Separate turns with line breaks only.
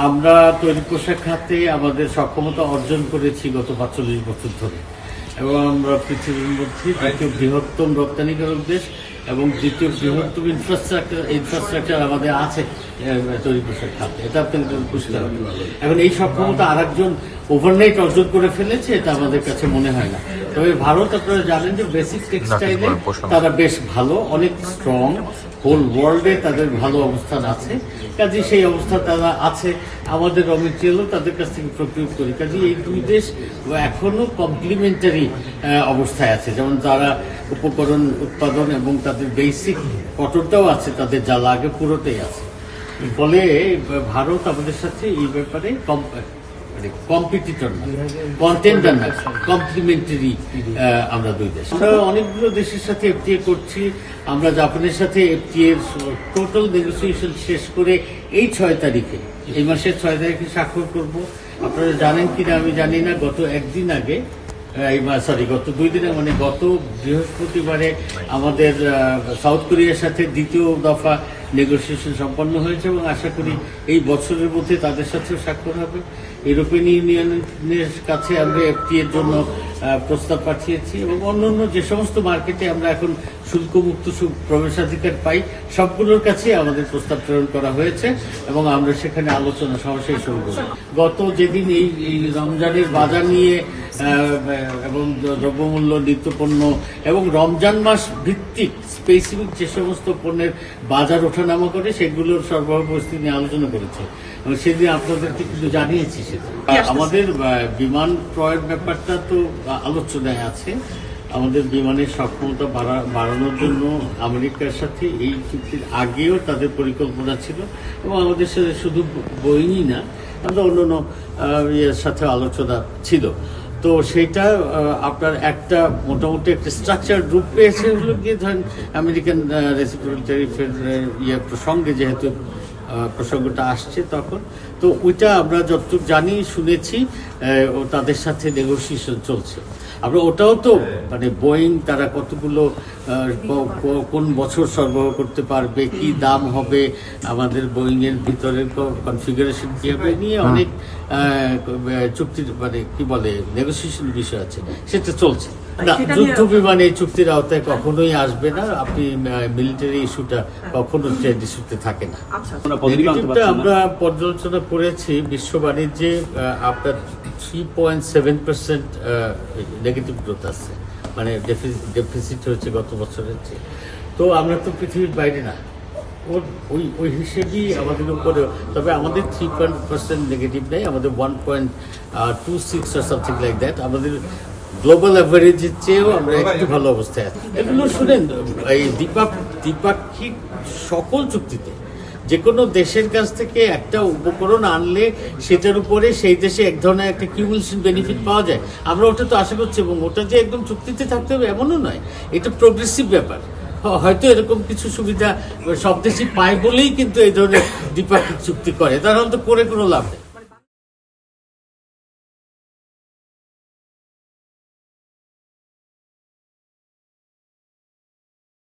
আমরা তৈরি পোশাক খাতে আমাদের সক্ষমতা অর্জন করেছি গত ৪৫ বছর ধরে, এবং আমরা পৃথিবীর মধ্যে দ্বিতীয় বৃহত্তম রপ্তানিকারক দেশ এবং দ্বিতীয় বৃহত্তম ইনফ্রাস্ট্রাকচার আমাদের আছে তৈরি পোশাক খাতে। এটা আপনাদের বুঝতে হবে। এখন এই সক্ষমতা আর একজন ওভারনাইট অর্জন করে ফেলেছে, এটা আমাদের কাছে মনে হয় না। তবে ভারত, আপনারা জানেন যে বেসিক টেক্সটাইলে তারা বেশ ভালো, অনেক স্ট্রং, হোল ওয়ার্ল্ডে তাদের ভালো অবস্থান আছে। কাজে সেই অবস্থা তারা আছে, আমাদের র মেটেরিয়ালও তাদের কাছ থেকে প্রকিউর করি। কাজে এই দুই দেশ এখনো কমপ্লিমেন্টারি অবস্থায় আছে। যেমন তারা উপকরণ উৎপাদন এবং তাদের বেসিক কঠোরতাও আছে, তাদের যা লাগে পুরোটাই আছে। ফলে ভারত আমাদের সাথে এই ব্যাপারে কম্পিটিটর না, কন্টেন্ডার না, কমপ্লিমেন্টারি আমরা দুই দেশ। আমরা অনেকগুলো দেশের সাথে এফটিএ করছি। আমরা জাপানের সাথে এফটিএ টোটাল নেগোসিয়েশন শেষ করে এই 6 তারিখে, এই মাসের 6 তারিখে স্বাক্ষর করব। আপনারা জানেন কিনা আমি জানি না, গত 1 দিন আগে, গত 2 দিনে, মানে গত বৃহস্পতিবারে আমাদের সাউথ কোরিয়ার সাথে দ্বিতীয় দফা নেগোসিয়েশন সম্পন্ন হয়েছে, এবং আশা করি এই বছরের মধ্যে তাদের সাথেও স্বাক্ষর হবে। ইউরোপিয়ান ইউনিয়নের কাছে আমরা এফটিএ এর জন্য প্রস্তাব পাঠিয়েছি, এবং অন্যান্য যে সমস্ত মার্কেটে আমরা এখন শুল্কমুক্ত প্রবেশাধিকার পাই, সবগুলোর কাছে আমাদের প্রস্তাব প্রেরণ করা হয়েছে, এবং আমরা সেখানে আলোচনা সরাসরি শুরু করি। গত যেদিন এই রমজানের বাজার নিয়ে এবং দ্রব্যমূল্য, নিত্যপণ্য এবং রমজান মাস ভিত্তিক স্পেসিফিক যে সমস্ত পণ্যের বাজার ওঠানামা করে সেগুলোর সরবরাহ পরিস্থিতি নিয়ে আলোচনা করেছে, এবং সেদিন আপনাদেরকে কিন্তু জানিয়েছি। সেটা আমাদের বিমান ক্রয়ের ব্যাপারটা তো আলোচনায় আছে। আমাদের বিমানের সক্ষমতা বাড়ানোর জন্য আমেরিকার সাথে এই চুক্তির আগেও তাদের পরিকল্পনা ছিল, এবং আমাদের সাথে শুধু বোয়িংই না, আমাদের অন্যান্য ইয়ের সাথে আলোচনা ছিল। তো সেইটা আপনার একটা মোটামুটি একটা স্ট্রাকচার রূপ পেয়েছে হলো গিয়ে, ধরেন আমেরিকান রেসিপ্রোকাল ট্যারিফের প্রসঙ্গে যেহেতু প্রসঙ্গটা আসছে তখন, তো ওইটা আমরা যতটুকু জানি, শুনেছি, ও তাদের সাথে নেগোসিয়েশন চলছে। আমরা ওটাও তো, মানে বোয়িং তারা কতগুলো কোন বছর সরবরাহ করতে পারবে, কি দাম হবে, আমাদের বোয়িং এর ভিতরের কনফিগারেশন কি হবে, নিয়ে অনেক চুক্তির, মানে কি বলে, নেগোসিয়েশন বিষয় আছে, সেটা চলছে। যুদ্ধ বিমান এই চুক্তির আওতায় কখনোই আসবে না। আপনি মিলিটারি ইস্যুটা কখনো ট্রেড ইস্যুতে থাকে না। নেগেটিভটা আমরা পর্যালোচনা করেছি, বিশ্ব বাণিজ্যে আপনার 3.7% নেগেটিভ গ্রোথ আছে, মানে ডেফিসিট হয়েছে গত বছরের চেয়ে। তো আমরা তো পৃথিবীর বাইরে না, ওই হিসেবেই আমাদের উপরে। তবে আমাদের 3% নেগেটিভ নেই, আমাদের 1.26 or something like that। আমাদের গ্লোবাল অ্যাভারেজের চেয়েও আমরা একটু ভালো অবস্থায় আছি। এগুলো শুনেন, এই দ্বিপাক্ষিক সকল চুক্তিতে যে কোনো দেশের কাছ থেকে একটা উপকরণ আনলে সেটার উপরে সেই দেশে এক ধরনের একটা কিউমুলেশন বেনিফিট পাওয়া যায়। আমরা ওটা তো আশা করছি, এবং ওটা যে একদম চুক্তিতে থাকতে হবে এমনও নয়, এটা প্রোগ্রেসিভ ব্যাপার। হয়তো এরকম কিছু সুবিধা সব দেশই পায় বলেই কিন্তু এই ধরনের দ্বিপাক্ষিক চুক্তি করে, তারা তো করে কোনো লাভ নেই।